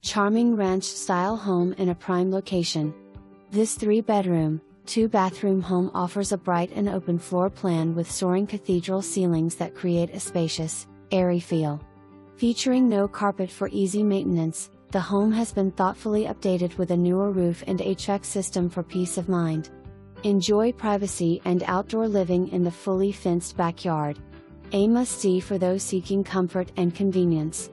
charming ranch-style home in a prime location. This 3-bedroom, 2-bathroom home offers a bright and open floor plan with soaring cathedral ceilings that create a spacious, airy feel. Featuring no carpet for easy maintenance, the home has been thoughtfully updated with a newer roof and HVAC system for peace of mind. Enjoy privacy and outdoor living in the fully fenced backyard. A must-see for those seeking comfort and convenience.